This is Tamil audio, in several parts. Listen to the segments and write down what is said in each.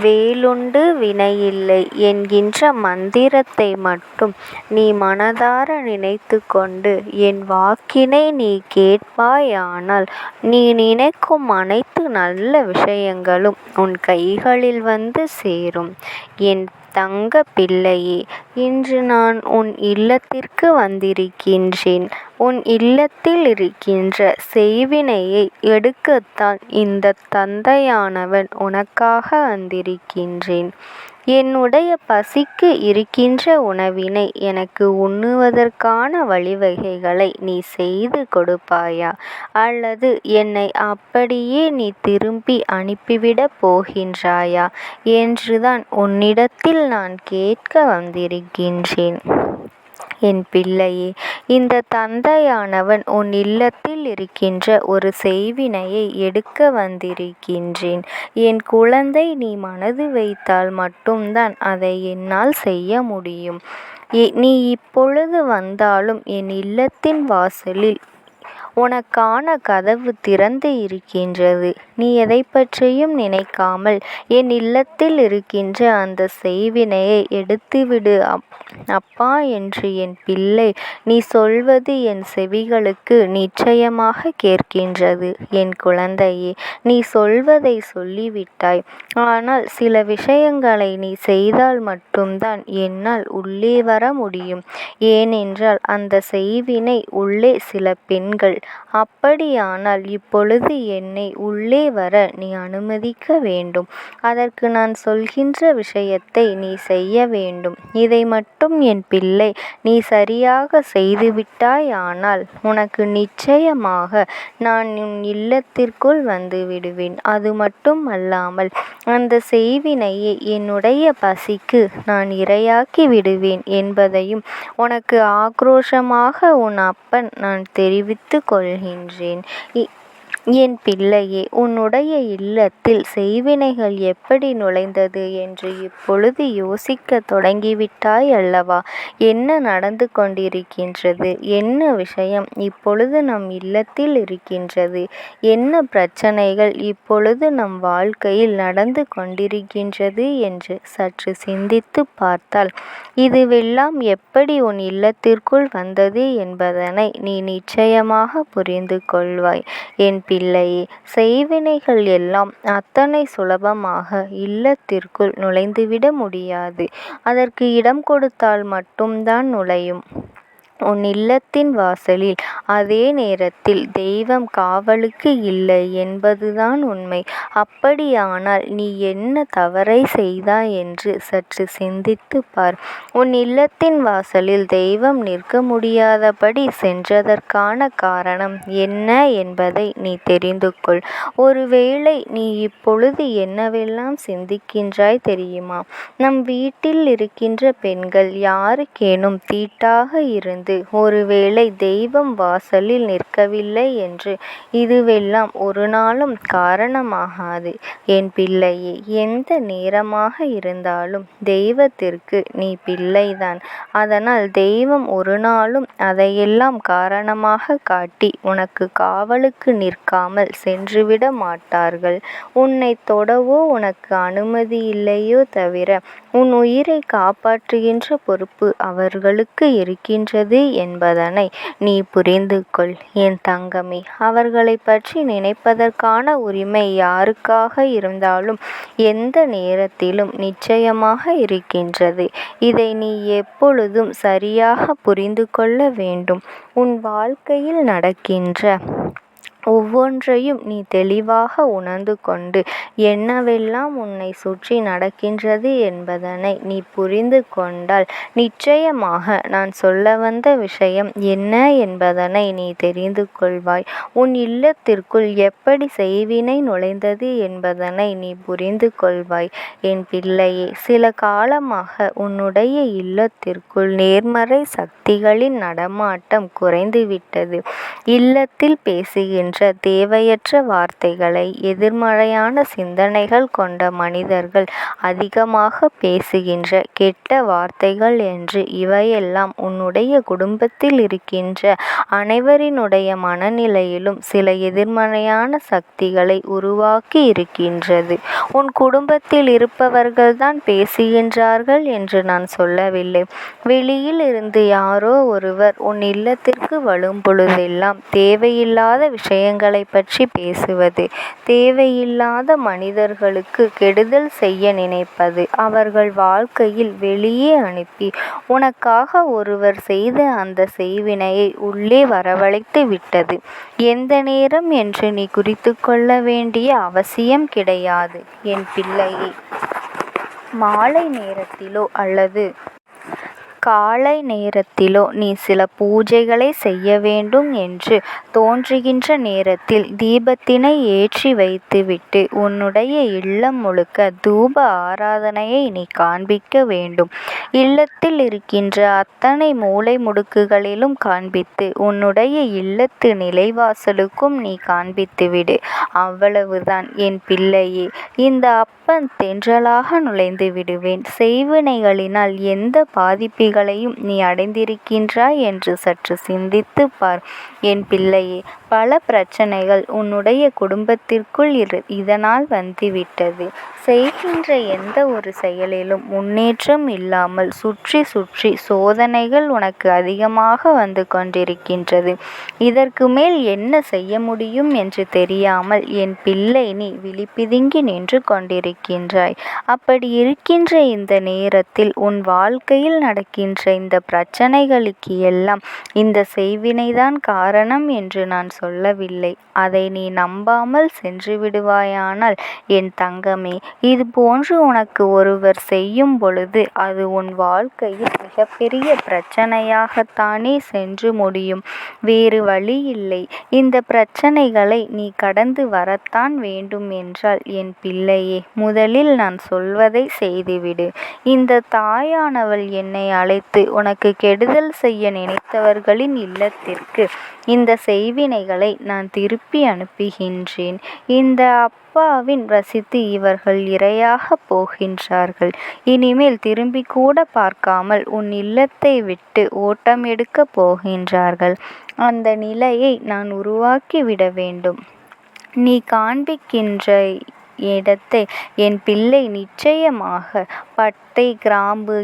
வேலுண்டு வினையில்லை என்கின்ற மந்திரத்தை மட்டும் நீ மனதார நினைத்துக் கொண்டு என் வாக்கினை நீ கேட்பாயானால் நீ நினைக்கும் அனைத்து நல்ல விஷயங்களும் உன் கைகளில் வந்து சேரும். என் தங்க பிள்ளையே, இன்று நான் உன் இல்லத்திற்கு வந்திருக்கின்றேன். உன் இல்லத்தில் இருக்கின்ற செய்வினையை எடுக்கத்தான் இந்த தந்தையானவன் உனக்காக வந்திருக்கின்றேன். என்னுடைய பசிக்கு இருக்கின்ற உணவினை எனக்கு உண்ணுவதற்கான வழிவகைகளை நீ செய்து கொடுப்பாயா, அல்லது என்னை அப்படியே நீ திருப்பி அனுப்பிவிடப் போகின்றாயா என்றுதான் உன்னிடத்தில் நான் கேட்க வந்திருக்கின்றேன். என் பிள்ளையே, இந்த தந்தையானவன் உன் இல்லத்தில் இருக்கின்ற ஒரு செய்வினையை எடுக்க வந்திருக்கின்றேன். என் குழந்தை, நீ மனது வைத்தால் மட்டும்தான் அதை என்னால் செய்ய முடியும். நீ இப்பொழுது வந்தாலும் என் இல்லத்தின் வாசலில் உனக்கான கதவு திறந்து இருக்கின்றது. நீ எதை பற்றியும் நினைக்காமல் என் இல்லத்தில் இருக்கின்ற அந்த செய்வினையை எடுத்துவிடு அப்பா என்று என் பிள்ளை நீ சொல்வது என் செவிகளுக்கு நிச்சயமாக கேட்கின்றது. என் குழந்தையே, நீ சொல்வதை சொல்லிவிட்டாய். ஆனால் சில விஷயங்களை நீ செய்தால் மட்டும்தான் என்னால் உள்ளே வர முடியும். ஏனென்றால் அந்த செய்வினை உள்ளே சில பெண்கள். அப்படியானால் இப்பொழுது என்னை உள்ளே வர நீ அனுமதிக்க வேண்டும். அதற்கு நான் சொல்கின்ற விஷயத்தை நீ செய்ய வேண்டும். இதை மட்டும் என் பிள்ளை நீ சரியாக செய்துவிட்டாயானால் உனக்கு நிச்சயமாக நான் உன் இல்லத்திற்குள் வந்து விடுவேன். அது மட்டும் அல்லாமல் அந்த செய்வினையை என்னுடைய பசிக்கு நான் இரையாக்கி விடுவேன் என்பதையும் உனக்கு ஆக்ரோஷமாக உன் அப்பன் நான் தெரிவித்து கொள்கின்றேன். என் பிள்ளையே, உன்னுடைய இல்லத்தில் செய்வினைகள் எப்படி நுழைந்தது என்று இப்பொழுது யோசிக்க தொடங்கிவிட்டாய் அல்லவா? என்ன நடந்து கொண்டிருக்கின்றது? என்ன விஷயம் இப்பொழுது நம் இல்லத்தில் இருக்கின்றது? என்ன பிரச்சனைகள் இப்பொழுது நம் வாழ்க்கையில் நடந்து கொண்டிருக்கின்றது என்று சற்று சிந்தித்து பார்த்தால் இதுவெல்லாம் எப்படி உன் இல்லத்திற்குள் வந்தது என்பதனை நீ நிச்சயமாக புரிந்து கொள்வாய். என் பிள்ளையே, செய்வினைகள் எல்லாம் அத்தனை சுலபமாக இல்லத்திற்குள் நுழைந்துவிட முடியாது. அதற்கு இடம் கொடுத்தால் மட்டும்தான் நுழையும். உன் இல்லத்தின் வாசலில் அதே நேரத்தில் தெய்வம் காவலுக்கு இல்லை என்பதுதான் உண்மை. அப்படியானால் நீ என்ன தவறை செய்தாய் என்று சற்று சிந்தித்து பார். உன் இல்லத்தின் வாசலில் தெய்வம் நிற்க முடியாதபடி சென்றதற்கான காரணம் என்ன என்பதை நீ தெரிந்து கொள். ஒருவேளை நீ இப்பொழுது என்னவெல்லாம் சிந்திக்கின்றாய் தெரியுமா? நம் வீட்டில் இருக்கின்ற பெண்கள் யாருக்கேனும் தீட்டாக இருந்து ஒருவேளை தெய்வம் வாசலில் நிற்கவில்லை என்று இதுவெல்லாம் ஒரு நாளும் காரணமாகாது. என் பிள்ளையே, எந்த நேரமாக இருந்தாலும் தெய்வத்திற்கு நீ பிள்ளைதான். அதனால் தெய்வம் ஒரு நாளும் அதையெல்லாம் காரணமாக காட்டி உனக்கு காவலுக்கு நிற்காமல் சென்றுவிட மாட்டார்கள். உன்னை தொடவோ உனக்கு அனுமதி இல்லையோ தவிர உன் உயிரை காப்பாற்றுகின்ற பொறுப்பு அவர்களுக்கு இருக்கின்றது என்பதனை நீ புரிந்து கொள். என் தங்கமே, அவர்களை பற்றி நினைப்பதற்கான உரிமை யாருக்காக இருந்தாலும் எந்த நேரத்திலும் நிச்சயமாக இருக்கின்றது. இதை நீ எப்பொழுதும் சரியாக புரிந்து கொள்ள வேண்டும். உன் வாழ்க்கையில் நடக்கின்ற ஒவ்வொன்றையும் நீ தெளிவாக உணர்ந்து கொண்டு என்னவெல்லாம் உன்னை சுற்றி நடக்கின்றது என்பதனை நீ புரிந்து கொண்டால் நிச்சயமாக நான் சொல்ல வந்த விஷயம் என்ன என்பதனை நீ தெரிந்து கொள்வாய். உன் இல்லத்திற்குள் எப்படி செய்வினை நுழைந்தது என்பதனை நீ புரிந்து கொள்வாய். என் பிள்ளையே, சில காலமாக உன்னுடைய இல்லத்திற்குள் நேர்மறை சக்திகளின் நடமாட்டம் குறைந்துவிட்டது. இல்லத்தில் பேசுகின்ற பேசுகின்ற தேவையற்ற வார்த்தைகளை எதிர்மறையான சிந்தனைகள் கொண்ட மனிதர்கள் அதிகமாக பேசுகின்ற கெட்ட வார்த்தைகள் என்று இவையெல்லாம் உன்னுடைய குடும்பத்தில் இருக்கின்ற அனைவரினுடைய மனநிலையிலும் சில எதிர்மறையான சக்திகளை உருவாக்கி இருக்கின்றது. உன் குடும்பத்தில் இருப்பவர்கள்தான் பேசுகின்றார்கள் என்று நான் சொல்லவில்லை. வெளியில் இருந்து யாரோ ஒருவர் உன் இல்லத்திற்கு வரும் பொழுதெல்லாம் தேவையில்லாத விஷயங்களை பற்றி பேசுவது, தேவையில்லாத மனிதர்களுக்கு கெடுதல் செய்ய நினைப்பது, அவர்கள் வாழ்க்கையில் வெளியே அனுப்பி உனக்காக ஒருவர் செய்த அந்த செய்வினையை உள்ளே வரவழைத்து விட்டது. எந்த நேரம் என்று நீ குறித்து கொள்ள வேண்டிய அவசியம் கிடையாது என் பிள்ளையே. மாலை நேரத்திலோ அல்லது காலை நேரத்திலோ நீ சில பூஜைகளை செய்ய வேண்டும் என்று தோன்றுகின்ற நேரத்தில் தீபத்தினை ஏற்றி வைத்துவிட்டு உன்னுடைய இல்லம் முழுக்க தூப ஆராதனையை நீ காண்பிக்க வேண்டும். இல்லத்தில் இருக்கின்ற அத்தனை மூலை முடுக்குகளிலும் காண்பித்து உன்னுடைய இல்லத்து நிலைவாசலுக்கும் நீ காண்பித்துவிடு. அவ்வளவுதான் என் பிள்ளையே. இந்த அப்பன் தென்றலாக நுழைந்து விடுவேன். செய்வினைகளினால் எந்த பாதிப்புகளையும் நீ அடைந்திருக்கின்றாய் என்று சற்று சிந்தித்து பார் என் பிள்ளையே. பல பிரச்சனைகள் உன்னுடைய குடும்பத்திற்குள் இதனால் வந்துவிட்டது. செய்கின்ற எந்த ஒரு செயலிலும் முன்னேற்றம் இல்லாமல் சுற்றி சுற்றி சோதனைகள் உனக்கு அதிகமாக வந்து கொண்டிருக்கின்றது. இதற்கு மேல் என்ன செய்ய முடியும் என்று தெரியாமல் என் பிள்ளை நீ விழிபிதுங்கி நின்று கொண்டிருக்கின்றாய். அப்படி இருக்கின்ற இந்த நேரத்தில் உன் வாழ்க்கையில் நடக்கின்ற இந்த பிரச்சனைகளுக்கு எல்லாம் இந்த செய்வினைதான் காரணம் என்று நான் சொல்லவில்லை. அதை நீ நம்பாமல் சென்று விடுவாயானால் என் தங்கமே, இது போன்று உனக்கு ஒருவர் செய்யும் பொழுது அது உன் வாழ்க்கையில் மிகப்பெரிய பிரச்சனையாகத்தானே சென்று முடியும். வேறு வழி இல்லை. இந்த பிரச்சனைகளை நீ கடந்து வரத்தான் வேண்டும் என்றால் என் பிள்ளையே, முதலில் நான் சொல்வதை செய்துவிடு. இந்த தாயானவள் என்னை அழைத்து உனக்கு கெடுதல் செய்ய நினைத்தவர்களின் இல்லத்திற்கு இந்த செய்வினைகளை நான் திருப்பி அனுப்புகின்றேன். இந்த அப்பாவின் ரசித்து இவர்கள் இரையாக போகின்றார்கள். இனிமேல் திரும்பி கூட பார்க்காமல் உன் இல்லத்தை விட்டு ஓட்டம் எடுக்க போகின்றார்கள். அந்த நிலையை நான் உருவாக்கி விட வேண்டும். நீ காண்பிக்கின்ற இடத்தை என் பிள்ளை நிச்சயமாக பட்டை, கிராம்பு,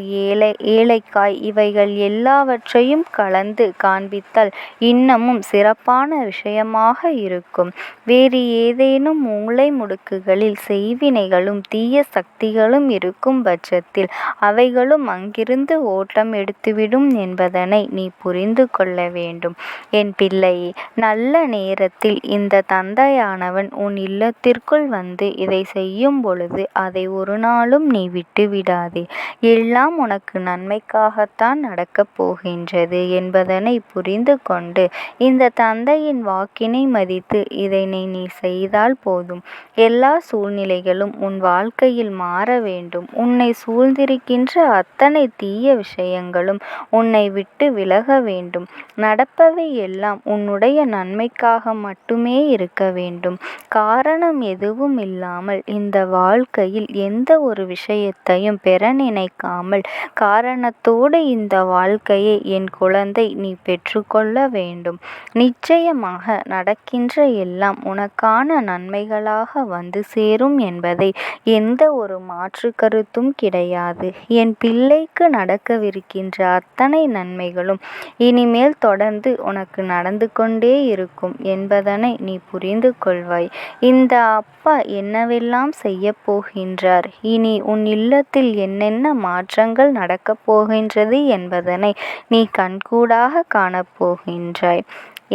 ஏலைக்காய் இவைகள் எல்லாவற்றையும் கலந்து காண்பித்தால் இன்னமும் சிறப்பான விஷயமாக இருக்கும். வேறு ஏதேனும் மூலை முடுக்குகளில் செய்வினைகளும் தீய சக்திகளும் இருக்கும் பட்சத்தில் அவைகளும் அங்கிருந்து ஓட்டம் எடுத்துவிடும் என்பதனை நீ புரிந்து கொள்ள வேண்டும் என் பிள்ளையே. நல்ல நேரத்தில் இந்த தந்தையானவன் உன் இல்லத்திற்குள் வந்து இதை செய்யும் பொழுது அதை ஒரு நாளும் நீ விட்டுவிடாதே. எல்லாம் உனக்கு நன்மைக்காகத்தான் நடக்கப் போகின்றது என்பதனை புரிந்து கொண்டு இந்த தந்தையின் வாக்கினை மதித்து இதனை நீ செய்தால் போதும். எல்லா சூழ்நிலைகளும் உன் வாழ்க்கையில் மாற வேண்டும். உன்னை சூழ்ந்திருக்கின்ற அத்தனை தீய விஷயங்களும் உன்னை விட்டு விலக வேண்டும். நடப்பவை எல்லாம் உன்னுடைய நன்மைக்காக மட்டுமே இருக்க வேண்டும். காரணம் எதுவும் இல்லாமல் இந்த வாழ்க்கையில் எந்த ஒரு விஷயத்தையும் பெற நினைக்காமல் காரணத்தோடு இந்த வாழ்க்கையை என் குழந்தை நீ பெற்றுக்கொள்ள வேண்டும். நிச்சயமாக நடக்கின்ற எல்லாம் உனக்கான நன்மைகளாக வந்து சேரும் என்பதை எந்த ஒரு மாற்று கருத்தும் கிடையாது. என் பிள்ளைக்கு நடக்கவிருக்கின்ற அத்தனை நன்மைகளும் இனிமேல் தொடர்ந்து உனக்கு நடந்து கொண்டே இருக்கும் என்பதனை நீ புரிந்து கொள்வாய். இந்த அப்பா என்னவெல்லாம் செய்ய போகின்றார், இனி உன் இல்லத்தில் என்னென்ன மாற்றங்கள் நடக்கப் போகின்றது என்பதனை நீ கண்கூடாக காணப்போகின்றாய்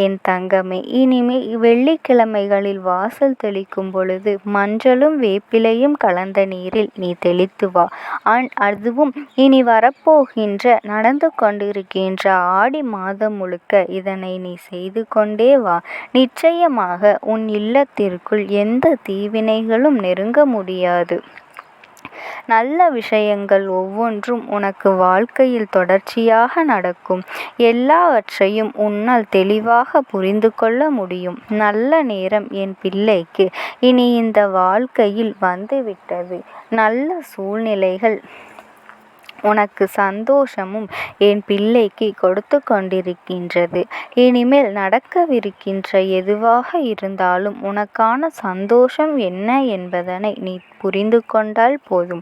என் தங்கமே. இனிமே வெள்ளிக்கிழமைகளில் வாசல் தெளிக்கும் பொழுது மஞ்சளும் வேப்பிலையும் கலந்த நீரில் நீ தெளித்து வா. அதுவும் இனி வரப்போகின்ற நடந்து கொண்டிருக்கின்ற ஆடி மாதம் முழுக்க இதனை நீ செய்து கொண்டே வா. நிச்சயமாக உன் இல்லத்திற்குள் எந்த தீவினைகளும் நெருங்க முடியாது. நல்ல விஷயங்கள் ஒவ்வொன்றும் உனக்கு வாழ்க்கையில் தொடர்ச்சியாக நடக்கும். எல்லாவற்றையும் உன்னால் தெளிவாக புரிந்து கொள்ள முடியும். நல்ல நேரம் என் பிள்ளைக்கு இனி இந்த வாழ்க்கையில் வந்துவிட்டது. நல்ல சூழ்நிலைகள் உனக்கு சந்தோஷமும் என் பிள்ளைக்கு கொடுத்து கொண்டிருக்கின்றது. இனிமேல் நடக்கவிருக்கின்ற எதுவாக இருந்தாலும் உனக்கான சந்தோஷம் என்ன என்பதனை நீ புரிந்து கொண்டால் போதும்.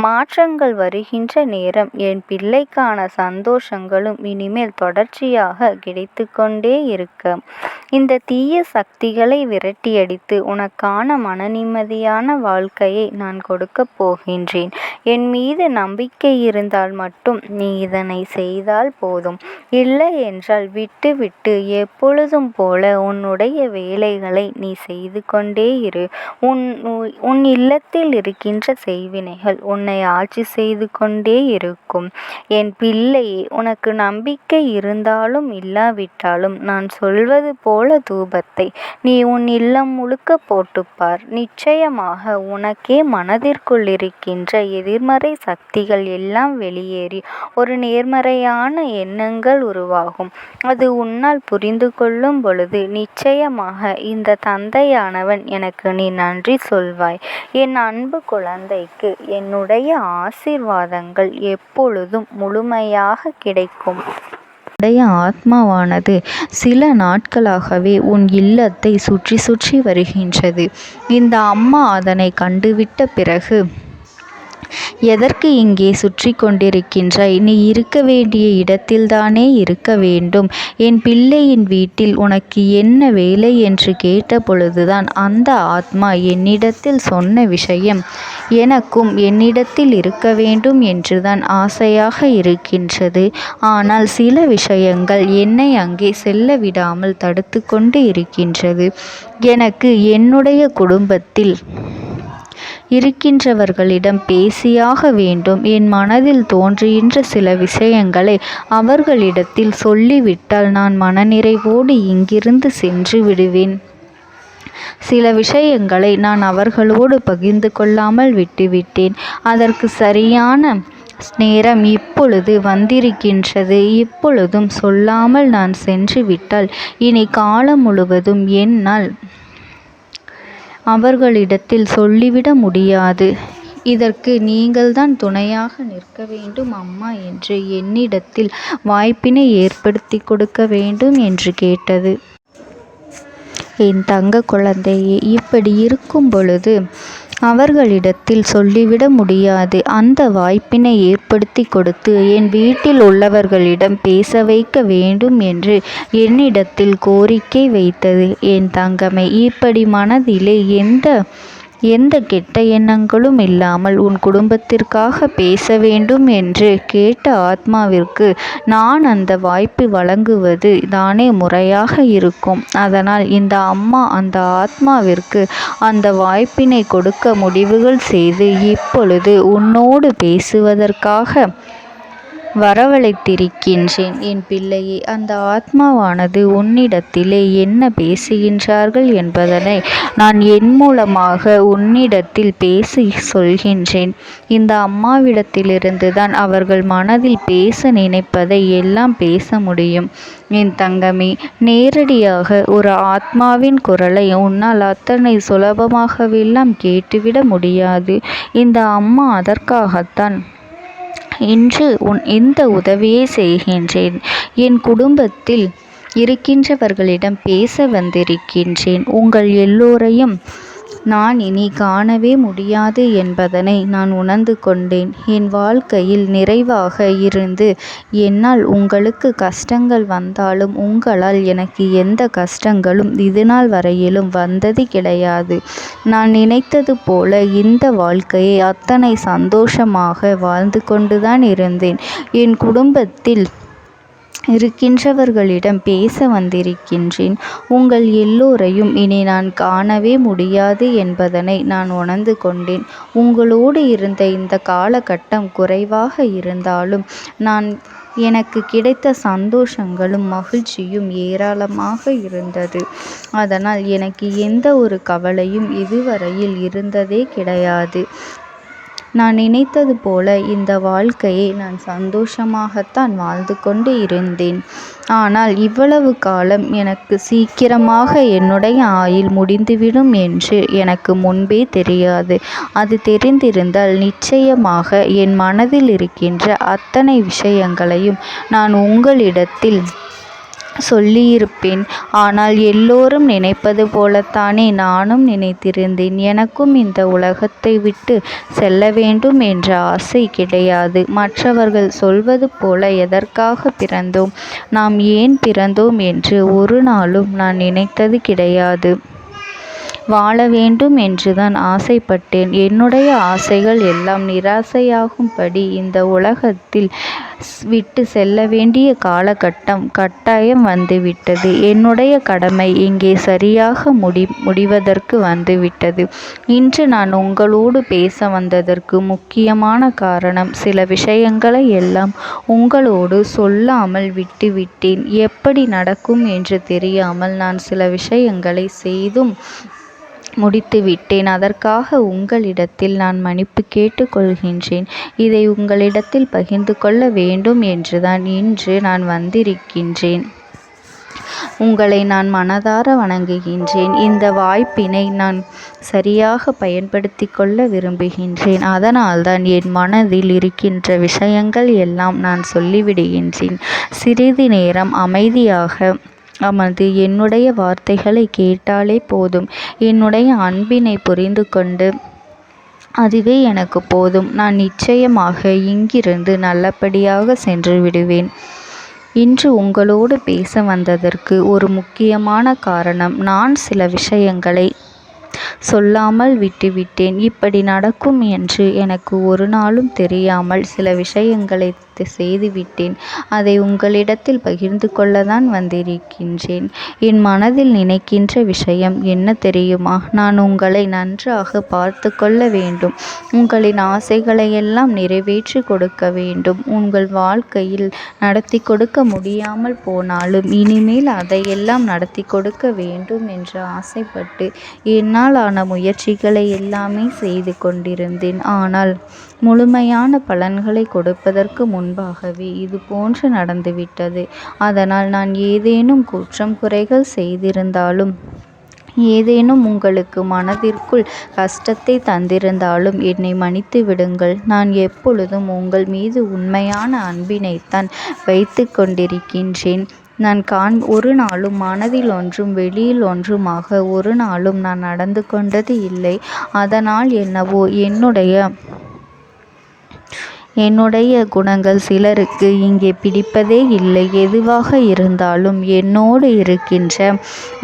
மாற்றங்கள் வருகின்ற நேரம் என் பிள்ளைக்கான சந்தோஷங்களும் இனிமேல் தொடர்ச்சியாக கிடைத்து கொண்டே இருக்க, இந்த தீய சக்திகளை விரட்டியடித்து உனக்கான மனநிம்மதியான வாழ்க்கையை நான் கொடுக்கப் போகின்றேன். என் மீது நம்பிக்கை இருந்தால் மட்டும் நீ இதனை செய்தால் போதும். இல்லை என்றால் விட்டு எப்பொழுதும் போல உன்னுடைய வேலைகளை நீ செய்து கொண்டே இரு. உன் இல்லத்தில் இருக்கின்ற செய்வினைகள் உன்னை ஆட்சி செய்து கொண்டே இருக்கும். என் பிள்ளையே, உனக்கு நம்பிக்கை இருந்தாலும் இல்லாவிட்டாலும் நான் சொல்வது போல தூபத்தை நீ உன் இல்லம் முழுக்க போட்டுப்பார். நிச்சயமாக உனக்கே மனதிற்குள் இருக்கின்ற எதிர்மறை சக்திகள் எல்லாம் வெளியேறி ஒரு நேர்மறையான எண்ணங்கள் உருவாகும். அது உன்னால் புரிந்து கொள்ளும் பொழுது நிச்சயமாக இந்த தந்தையானவன் எனக்கு நீ நன்றி சொல்வாய். என் அன்பு குழந்தைக்கு என்னுடைய ஆசீர்வாதங்கள் எப்பொழுதும் முழுமையாக கிடைக்கும். உன்னுடைய ஆத்மாவானது சில நாட்களாகவே உன் இல்லத்தை சுற்றி வருகின்றது. இந்த அம்மா அதனை கண்டுவிட்ட பிறகு, எதற்கு இங்கே சுற்றி கொண்டிருக்கின்றாய்? நீ இருக்க வேண்டிய இடத்தில்தானே இருக்க வேண்டும். என் பிள்ளையின் வீட்டில் உனக்கு என்ன வேலை என்று கேட்ட பொழுதுதான் அந்த ஆத்மா என்னிடத்தில் சொன்ன விஷயம், எனக்கும் என்னிடத்தில் இருக்க வேண்டும் என்றுதான் ஆசையாக இருக்கின்றது. ஆனால் சில விஷயங்கள் என்னை அங்கே செல்ல விடாமல் தடுத்து கொண்டு இருக்கின்றது. எனக்கு என்னுடைய குடும்பத்தில் இருக்கின்றவர்களிடம் பேசியாக வேண்டும். என் மனதில் தோன்றுகின்ற சில விஷயங்களை அவர்களிடத்தில் சொல்லிவிட்டால் நான் மனநிறைவோடு இங்கிருந்து சென்று விடுவேன். சில விஷயங்களை நான் அவர்களோடு பகிர்ந்து கொள்ளாமல் விட்டுவிட்டேன். அதற்கு சரியான நேரம் இப்பொழுது வந்திருக்கின்றது. இப்பொழுதும் சொல்லாமல் நான் சென்று விட்டால் இனி காலம் முழுவதும் என்னால் அவர்களிடத்தில் சொல்லிவிட முடியாது. இதற்கு நீங்கள்தான் துணையாக நிற்க வேண்டும் அம்மா என்று என்னிடத்தில் வாய்ப்பினை ஏற்படுத்தி கொடுக்க வேண்டும் என்று கேட்டது. என் தங்க குழந்தையே, இப்படி இருக்கும் பொழுது அவர்களிடத்தில் சொல்லிவிட முடியாது. அந்த வாய்ப்பினை ஏற்படுத்தி கொடுத்து என் வீட்டில் உள்ளவர்களிடம் பேச வைக்க வேண்டும் என்று என்னிடத்தில் கோரிக்கை வைத்தது. என் தங்கமே, இப்படி மனதிலே எந்த கெட்ட எண்ணங்களும் இல்லாமல் உன் குடும்பத்திற்காக பேச வேண்டும் என்று கேட்ட ஆத்மாவிற்கு நான் அந்த வாய்ப்பு வழங்குவது தானே முறையாக இருக்கும். அதனால் இந்த அம்மா அந்த ஆத்மாவிற்கு அந்த வாய்ப்பினை கொடுக்க முடிவுகள் செய்து இப்பொழுது உன்னோடு பேசுவதற்காக வரவழைத்திருக்கின்றேன். என் பிள்ளையே, அந்த ஆத்மாவானது உன்னிடத்திலே என்ன பேசுகின்றார்கள் என்பதனை நான் என் மூலமாக உன்னிடத்தில் பேசி சொல்கின்றேன். இந்த அம்மாவிடத்திலிருந்து தான் அவர்கள் மனதில் பேச நினைப்பதை எல்லாம் பேச முடியும். என் தங்கமே, நேரடியாக ஒரு ஆத்மாவின் குரலை உன்னால் அத்தனை சுலபமாகவெல்லாம் கேட்டுவிட முடியாது. இந்த அம்மா அதற்காகத்தான் இன்று இந்த உதவியை செய்கின்றேன். என் குடும்பத்தில் இருக்கின்றவர்களிடம் பேச வந்திருக்கின்றேன். உங்கள் எல்லோரையும் நான் இனி காணவே முடியாது என்பதனை நான் உணர்ந்து கொண்டேன். என் வாழ்க்கையில் நிறைவாக இருந்து என்னால் உங்களுக்கு கஷ்டங்கள் வந்தாலும் உங்களால் எனக்கு எந்த கஷ்டங்களும் இதுநாள் வரையிலும் வந்தது கிடையாது. நான் நினைத்தது போல இந்த வாழ்க்கையை அத்தனை சந்தோஷமாக வாழ்ந்து கொண்டுதான் இருந்தேன். என் குடும்பத்தில் இருக்கின்றவர்களிடம் பேச வந்திருக்கின்றேன். உங்கள் எல்லோரையும் இனி நான் காணவே முடியாது என்பதனை நான் உணர்ந்து கொண்டேன். உங்களோடு இருந்த இந்த காலகட்டம் குறைவாக இருந்தாலும் எனக்கு கிடைத்த சந்தோஷங்களும் மகிழ்ச்சியும் ஏராளமாக இருந்தது. அதனால் எனக்கு எந்த ஒரு கவலையும் இதுவரையில் இருந்ததே கிடையாது. நான் நினைத்தது போல இந்த வாழ்க்கையை நான் சந்தோஷமாகத்தான் வாழ்ந்து கொண்டு இருந்தேன். ஆனால் இவ்வளவு காலம் எனக்கு சீக்கிரமாக என்னுடைய ஆயுள் முடிந்துவிடும் என்று எனக்கு முன்பே தெரியாது. அது தெரிந்திருந்தால் நிச்சயமாக என் மனதில் இருக்கின்ற அத்தனை விஷயங்களையும் நான் உங்களிடத்தில் சொல்லியிருப்பேன். ஆனால் எல்லோரும் நினைப்பது போலத்தானே நானும் நினைத்திருந்தேன். எனக்கும் இந்த உலகத்தை விட்டு செல்ல வேண்டும் என்ற ஆசை கிடையாது. மற்றவர்கள் சொல்வது போல எதற்காக பிறந்தோம், நாம் ஏன் பிறந்தோம் என்று ஒரு நாளும் நான் நினைத்தது கிடையாது. வாழ வேண்டும் என்றுதான் ஆசைப்பட்டேன். என்னுடைய ஆசைகள் எல்லாம் நிராசையாகும்படி இந்த உலகத்தில் விட்டு செல்ல வேண்டிய காலகட்டம் கட்டாயம் வந்துவிட்டது. என்னுடைய கடமை இங்கே சரியாக முடிவதற்கு வந்துவிட்டது. இன்று நான் உங்களோடு பேச வந்ததற்கு முக்கியமான காரணம், சில விஷயங்களை எல்லாம் உங்களோடு சொல்லாமல் விட்டுவிட்டேன். எப்படி நடக்கும் என்று தெரியாமல் நான் சில விஷயங்களை செய்தும் முடித்துவிட்டேன். அதற்காக உங்களிடத்தில் நான் மன்னிப்பு கேட்டுக்கொள்கின்றேன். இதை உங்களிடத்தில் பகிர்ந்து கொள்ள வேண்டும் என்றுதான் இன்று நான் வந்திருக்கின்றேன். உங்களை நான் மனதார வணங்குகின்றேன். இந்த வாய்ப்பினை நான் சரியாக பயன்படுத்தி கொள்ள விரும்புகின்றேன். அதனால்தான் என் மனதில் இருக்கின்ற விஷயங்கள் எல்லாம் நான் சொல்லிவிடுகின்றேன். சிறிது நேரம் அமைதியாக அமர்ந்து என்னுடைய வார்த்தைகளை கேட்டாலே போதும். என்னுடைய அன்பினை புரிந்து கொண்டு அதுவே எனக்கு போதும். நான் நிச்சயமாக இங்கிருந்து நல்லபடியாக சென்று விடுவேன். இன்று உங்களோடு பேச வந்ததற்கு ஒரு முக்கியமான காரணம், நான் சில விஷயங்களை சொல்லாமல் விட்டுவிட்டேன். இப்படி நடக்கும் என்று எனக்கு ஒரு நாளும் தெரியாமல் சில விஷயங்களை செய்துவிட்டேன். அதை உங்களிடத்தில் பகிர்ந்து கொள்ளத்தான் வந்திருக்கின்றேன். என் மனதில் நினைக்கின்ற விஷயம் என்ன தெரியுமா? நான் உங்களை நன்றாக பார்த்து கொள்ள வேண்டும். உங்களின் ஆசைகளை எல்லாம் நிறைவேற்றி கொடுக்க வேண்டும். உங்கள் வாழ்க்கையில் நடத்தி கொடுக்க முடியாமல் போனாலும் இனிமேல் அதையெல்லாம் நடத்தி கொடுக்க வேண்டும் என்று ஆசைப்பட்டு என்னால் ஆன முயற்சிகளை எல்லாமே செய்து கொண்டிருந்தேன். ஆனால் முழுமையான பலன்களை கொடுப்பதற்கு முன்பாகவே இது போன்று நடந்துவிட்டது. அதனால் நான் ஏதேனும் குற்றம் குறைகள் செய்திருந்தாலும், ஏதேனும் உங்களுக்கு மனதிற்குள் கஷ்டத்தை தந்திருந்தாலும் என்னை மன்னித்து விடுங்கள். நான் எப்பொழுதும் உங்கள் மீது உண்மையான அன்பினைத்தான் வைத்து கொண்டிருக்கின்றேன். நான் ஒரு நாளும் மனதில் ஒன்றும் வெளியில் ஒன்றுமாக ஒரு நாளும் நான் நடந்து கொண்டது இல்லை. அதனால் என்னவோ என்னுடைய குணங்கள் சிலருக்கு இங்கே பிடிப்பதே இல்லை. எதுவாக இருந்தாலும் என்னோடு இருக்கின்ற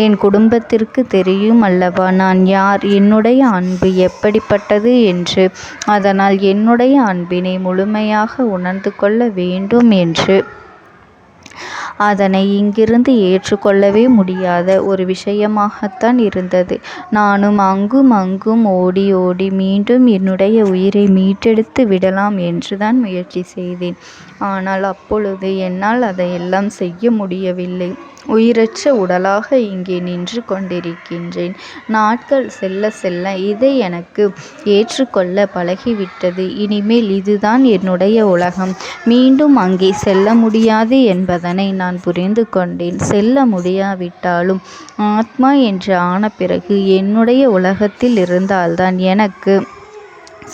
என் குடும்பத்திற்கு தெரியும் அல்லவா நான் யார், என்னுடைய அன்பு எப்படிப்பட்டது என்று. அதனால் என்னுடைய அன்பினை முழுமையாக உணர்ந்து கொள்ள வேண்டும் என்று அதனை இங்கிருந்து ஏற்றுக்கொள்ளவே முடியாத ஒரு விஷயமாகத்தான் இருந்தது. நானும் அங்கும் அங்கும் ஓடி ஓடி மீண்டும் என்னுடைய உயிரை மீட்டெடுத்து விடலாம் என்றுதான் முயற்சி செய்தேன். ஆனால் அப்பொழுது என்னால் அதையெல்லாம் செய்ய முடியவில்லை. உயிரற்ற உடலாக இங்கே நின்று கொண்டிருக்கின்றேன். நாட்கள் செல்ல செல்ல இதை எனக்கு ஏற்றுக்கொள்ள பழகிவிட்டது. இனிமேல் இதுதான் என்னுடைய உலகம். மீண்டும் அங்கே செல்ல முடியாது என்பதனை நான் புரிந்து கொண்டேன். செல்ல முடியாவிட்டாலும் ஆத்மா என்று ஆன பிறகு என்னுடைய உலகத்தில் இருந்தால்தான் எனக்கு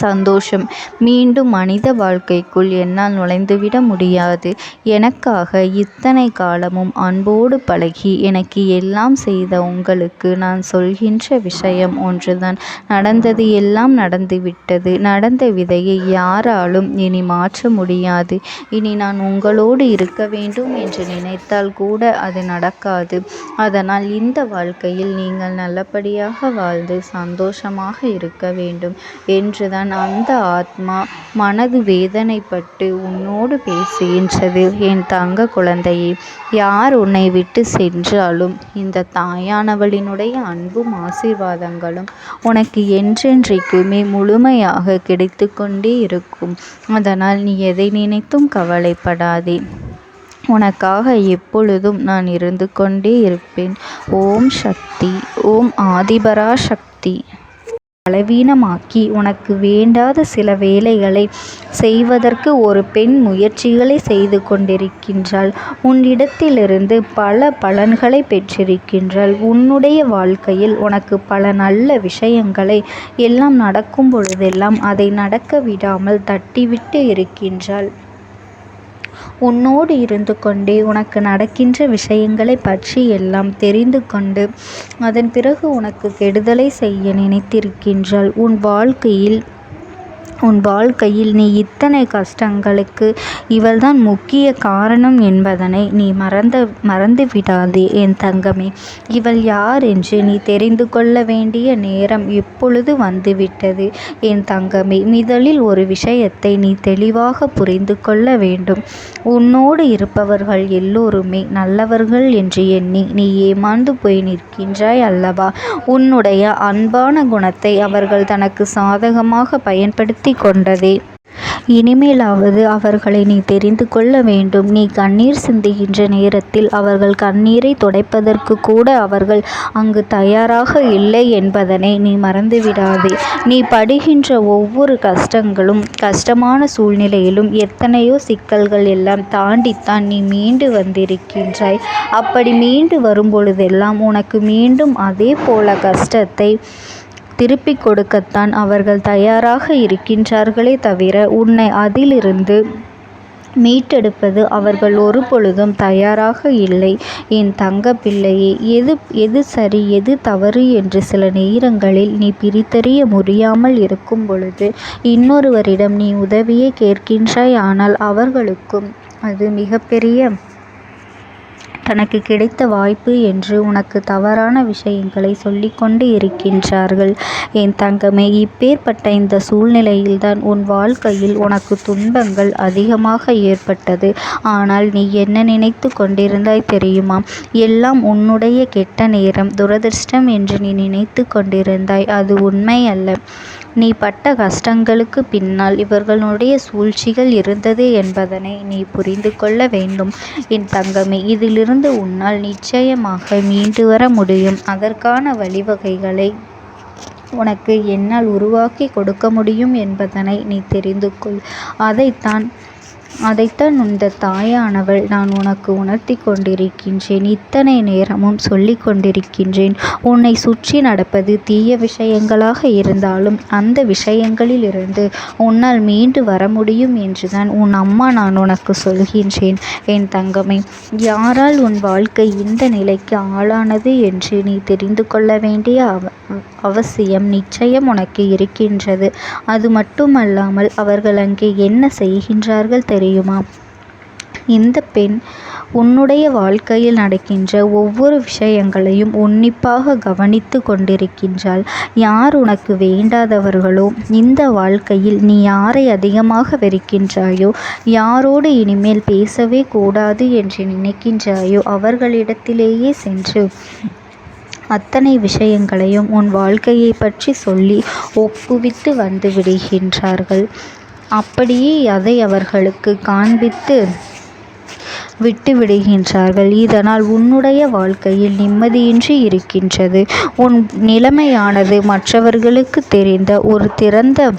சந்தோஷம். மீண்டும் மனித வாழ்க்கைக்குள் என்னால் நுழைந்துவிட முடியாது. எனக்காக இத்தனை காலமும் அன்போடு பழகி எனக்கு எல்லாம் செய்த உங்களுக்கு நான் சொல்கின்ற விஷயம் ஒன்றுதான். நடந்தது எல்லாம் நடந்துவிட்டது. நடந்த விதையை யாராலும் இனி மாற்ற முடியாது. இனி நான் உங்களோடு இருக்க வேண்டும் என்று நினைத்தால் கூட அது நடக்காது. அதனால் இந்த வாழ்க்கையில் நீங்கள் நல்லபடியாக வாழ்ந்து சந்தோஷமாக இருக்க வேண்டும் என்றுதான் அந்த ஆத்மா மனது வேதனைப்பட்டு உன்னோடு பேசுகின்றது. என் தங்க குழந்தையே, யார் உன்னை விட்டு சென்றாலும் இந்த தாயானவளினுடைய அன்பும் ஆசீர்வாதங்களும் உனக்கு என்றென்றைக்குமே முழுமையாக கிடைத்து கொண்டே இருக்கும். அதனால் நீ எதை நினைத்தும் கவலைப்படாதே. உனக்காக எப்பொழுதும் நான் இருந்து கொண்டே இருப்பேன். ஓம் சக்தி. ஓம் ஆதிபரா சக்தி. பலவீனமாக்கி உனக்கு வேண்டாத சில வேலைகளை செய்வதற்கு ஒரு பெண் முயற்சிகளை செய்து கொண்டிருக்கின்றாள். உன்னிடத்திலிருந்து பல பலன்களை பெற்றிருக்கின்றாள். உன்னுடைய வாழ்க்கையில் உனக்கு பல நல்ல விஷயங்களை எல்லாம் நடக்கும் பொழுதெல்லாம் அதை நடக்க விடாமல் தட்டிவிட்டு இருக்கின்றாள். உன்னோடு இருந்து கொண்டே உனக்கு நடக்கின்ற விஷயங்களை பற்றி எல்லாம் தெரிந்து கொண்டு அதன் பிறகு உனக்கு கெடுதலை செய்ய நினைத்திருக்கின்றாள். உன் வாழ்க்கையில் நீ இத்தனை கஷ்டங்களுக்கு இவள்தான் முக்கிய காரணம் என்பதனை நீ மறந்து விடாதே என் தங்கமே. இவள் யார் என்று நீ தெரிந்து கொள்ள வேண்டிய நேரம் இப்பொழுது வந்துவிட்டது என் தங்கமே. முதலில் ஒரு விஷயத்தை நீ தெளிவாக புரிந்து கொள்ள வேண்டும். உன்னோடு இருப்பவர்கள் எல்லோருமே நல்லவர்கள் என்று எண்ணி நீ ஏமாந்து போய் நிற்கின்றாய் அல்லவா? உன்னுடைய அன்பான குணத்தை அவர்கள் தனக்கு சாதகமாக பயன்படுத்தி கொண்டதே. இனிமேலாவது அவர்களை நீ தெரிந்து கொள்ள வேண்டும். நீ கண்ணீர் சிந்துகின்ற நேரத்தில் அவர்கள் கண்ணீரை துடைப்பதற்கு கூட அவர்கள் அங்கு தயாராக இல்லை என்பதனை நீ மறந்துவிடாதே. நீ படுகின்ற ஒவ்வொரு கஷ்டங்களும் கஷ்டமான சூழ்நிலையிலும் எத்தனையோ சிக்கல்கள் எல்லாம் தாண்டித்தான் நீ மீண்டு வந்திருக்கின்றாய். அப்படி மீண்டு வரும்பொழுதெல்லாம் உனக்கு மீண்டும் அதே போல கஷ்டத்தை திருப்பிக் கொடுக்கத்தான் அவர்கள் தயாராக இருக்கின்றார்களே தவிர உன்னை அதிலிருந்து மீட்டெடுப்பது அவர்கள் ஒரு பொழுதும் தயாராக இல்லை என் தங்க பிள்ளையே. எது சரி எது தவறு என்று சில நேரங்களில் நீ பிரித்தறிய முடியாமல் இருக்கும் பொழுது இன்னொருவரிடம் நீ உதவியை கேட்கின்றாய். ஆனால் அவர்களுக்கும் அது மிகப்பெரிய தனக்கு கிடைத்த வாய்ப்பு என்று உனக்கு தவறான விஷயங்களை சொல்லிக்கொண்டு இருக்கின்றார்கள் என் தங்கமே. இப்பேற்பட்ட இந்த சூழ்நிலையில்தான் உன் வாழ்க்கையில் உனக்கு துன்பங்கள் அதிகமாக ஏற்பட்டது. ஆனால் நீ என்ன நினைத்து கொண்டிருந்தாய் தெரியுமா? எல்லாம் உன்னுடைய கெட்ட நேரம், துரதிர்ஷ்டம் என்று நீ நினைத்து கொண்டிருந்தாய். அது உண்மை அல்ல. நீ பட்ட கஷ்டங்களுக்கு பின்னால் இவர்களுடைய சூழ்ச்சிகள் இருந்தது என்பதனை நீ புரிந்து கொள்ள வேண்டும் என் தங்கமே. இதிலிருந்து உன்னால் நிச்சயமாக மீண்டு வர முடியும். அதற்கான வழிவகைகளை உனக்கு என்னால் உருவாக்கி கொடுக்க முடியும் என்பதனை நீ தெரிந்து கொள். அதைத்தான் இந்த தாயானவள் நான் உனக்கு உணர்த்தி கொண்டிருக்கின்றேன். இத்தனை நேரமும் சொல்லி கொண்டிருக்கின்றேன். உன்னை சுற்றி நடப்பது தீய விஷயங்களாக இருந்தாலும் அந்த விஷயங்களிலிருந்து உன்னால் மீண்டு வர முடியும் என்றுதான் உன் அம்மா நான் உனக்கு சொல்கின்றேன் என் தங்கமே. யாரால் உன் வாழ்க்கை இந்த நிலைக்கு ஆளானது என்று நீ தெரிந்து கொள்ள வேண்டிய அவசியம் நிச்சயம் உனக்கு இருக்கின்றது. அது மட்டுமல்லாமல் அவர்கள் அங்கே என்ன செய்கின்றார்கள் தெரியுமா? இந்த பெண் உன்னுடைய வாழ்க்கையில் நடக்கின்ற ஒவ்வொரு விஷயங்களையும் உன்னிப்பாக கவனித்து கொண்டிருக்கின்றாள். யார் உனக்கு வேண்டாதவர்களோ, இந்த வாழ்க்கையில் நீ யாரை அதிகமாக வெறுக்கின்றாயோ, யாரோடு இனிமேல் பேசவே கூடாது என்று நினைக்கின்றாயோ அவர்களிடத்திலேயே சென்று அத்தனை விஷயங்களையும் உன் வாழ்க்கையை பற்றி சொல்லி ஒப்புவித்து வந்து விடுகின்றார்கள். அப்படியே அதை அவர்களுக்கு காண்பித்து விட்டு விடுகின்றார்கள். இதனால் உன்னுடைய வாழ்க்கையில் நிம்மதியின்றி இருக்கின்றது. உன் நிலைமையானது மற்றவர்களுக்கு தெரிந்த ஒரு திறந்த